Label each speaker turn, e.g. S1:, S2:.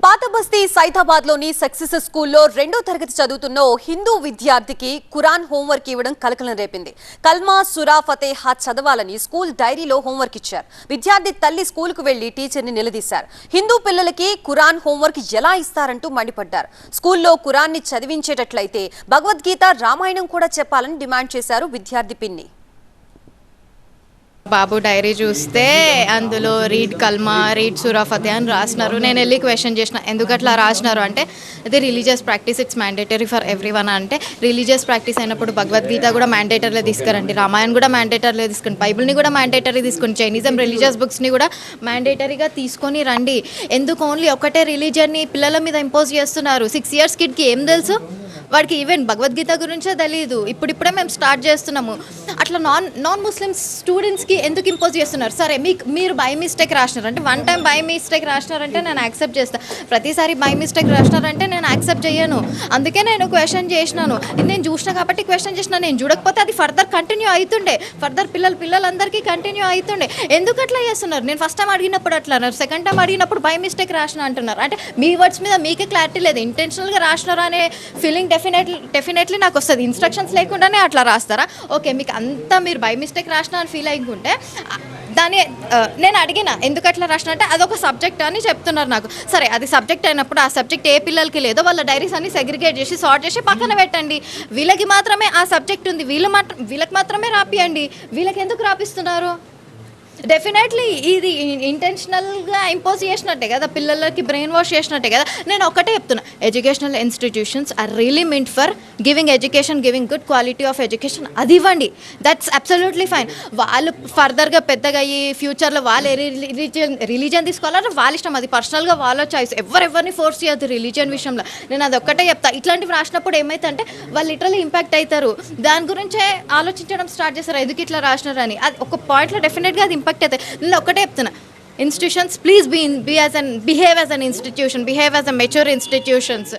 S1: పాతబస్తీ సైదాబాద్లోని success స్కూల్లో 2వ తరగతి చదువుతున్న హిందూ విద్యార్థికి ఖురాన్ హోంవర్క్ ఇవ్వడం కలకలం రేపింది. కల్మా సూరా ఫతేహా చదవాలని స్కూల్ డైరీలో హోంవర్క్ ఇచ్చారు. విద్యార్థి తల్లి స్కూల్కు వెళ్లి టీచర్ని నిలదీశారు. హిందూ పిల్లలకి ఖురాన్ హోంవర్క్ ఎలా ఇస్తారంటూ మండిపడ్డారు. స్కూల్లో ఖురాన్ని చదివించేటట్లయితే భగవద్గీత, రామాయణం కూడా చెప్పాలని డిమాండ్ చేశారు విద్యార్థి పిన్ని.
S2: బాబు డైరీ చూస్తే అందులో రీడ్ కల్మా, రీడ్ సూరా ఫతేహా అని రాసినారు. నేను వెళ్ళి క్వశ్చన్ చేసిన, ఎందుకు అట్లా రాసినారు అంటే ఇది religious practice, it's mandatory for everyone. అంటే రిలీజియస్ ప్రాక్టీస్ అయినప్పుడు భగవద్గీత కూడా మ్యాండేటరీలో తీసుకురండి, రామాయణం కూడా మ్యాండేటరీలో తీసుకోండి, బైబిల్ని కూడా మ్యాండేటరీ తీసుకోండి, చైనీజం రిలీజియస్ బుక్స్ని కూడా మ్యాండేటరీగా తీసుకొని రండి. ఎందుకు ఓన్లీ ఒకటే రిలీజియన్ని పిల్లల మీద ఇంపోజ్ చేస్తున్నారు? 6 years కిడ్కి ఏం తెలుసు? వాడికి ఈవెన్ భగవద్గీత గురించే తెలియదు. ఇప్పుడిప్పుడే మేము స్టార్ట్ చేస్తున్నాము. అట్లా నాన్ ముస్లిమ్స్ స్టూడెంట్స్కి ఎందుకు ఇంపోజ్ చేస్తున్నారు? సరే మీరు బై మిస్టేక్ రాసినారు అంటే, వన్ టైం బై మిస్టేక్ రాసినారంటే నేను యాక్సెప్ట్ చేస్తాను. ప్రతిసారి బై మిస్టేక్ రాసినారంటే నేను యాక్సెప్ట్ చేయను. అందుకే నేను క్వశ్చన్ చేసినాను. నేను చూసిన కాబట్టి క్వశ్చన్ చేసిన. నేను చూడకపోతే అది ఫర్దర్ కంటిన్యూ అవుతుండే, ఫర్దర్ పిల్లలందరికీ కంటిన్యూ అవుతుండే. ఎందుకు అట్లా చేస్తున్నారు? నేను ఫస్ట్ టైం అడిగినప్పుడు అట్లా అన్నారు, సెకండ్ టైం అడిగినప్పుడు బై మిస్టేక్ రాసిన అంటున్నారు. అంటే మీ వర్డ్స్ మీద మీకే క్లారిటీ లేదు. ఇంటెన్షనల్గా రాసినారా అనే ఫీలింగ్ డెఫినెట్లీ నాకు వస్తుంది. ఇన్స్ట్రక్షన్స్ లేకుండానే అట్లా రాస్తారా? ఓకే, మీకు అంతా మీరు బై మిస్టేక్ రాసిన అని ఫీల్ అయ్యుంటే దాన్ని నేను అడిగిన, ఎందుకు అట్లా రాసిన అంటే అదొక సబ్జెక్ట్ అని చెప్తున్నారు నాకు. సరే, అది సబ్జెక్ట్ అయినప్పుడు ఆ సబ్జెక్ట్ ఏ పిల్లలకి లేదో వాళ్ళ డైరీస్ అన్ని సెగ్రిగేట్ చేసి సార్ట్ చేసి పక్కన పెట్టండి. వీళ్ళకి మాత్రమే ఆ సబ్జెక్ట్ ఉంది, వీళ్ళకి మాత్రమే రాపియండి. వీళ్ళకి ఎందుకు రాపిస్తున్నారు? డెఫినెట్లీ ఇది ఇంటెన్షనల్గా ఇంపోజ్ చేసినట్టే కదా, పిల్లలకి బ్రెయిన్ వాష్ చేసినట్టే కదా. నేను ఒకటే చెప్తున్నా, educational institutions are really meant for giving education, giving good quality of education. అది ఇవ్వండి, దట్స్ అబ్సల్యూట్లీ ఫైన్. వాళ్ళు ఫర్దర్గా పెద్దగా అయ్యి ఫ్యూచర్లో వాళ్ళు రిలీజియన్ తీసుకోవాలంటే వాళ్ళ ఇష్టం, అది పర్సనల్గా వాళ్ళ చాయిస్. ఎవరిని ఫోర్స్ చేయొద్దు రిలీజియన్ విషయంలో. నేను అది ఒక్కటే చెప్తా. ఇట్లాంటివి రాసినప్పుడు ఏమైతుందంటే వాళ్ళు లిటరల్లీ ఇంపాక్ట్ అవుతారు. దాని గురించే ఆలోచించడం స్టార్ట్ చేస్తారు, ఎందుకు ఇట్లా రాసినారని. అది ఒక పాయింట్లో డెఫినెట్గా అది ఇంపాక్ట్ అవుతాయి. నేను ఒక్కటే చెప్తున్నా, institutions please behave as an institution, behave as a mature institutions.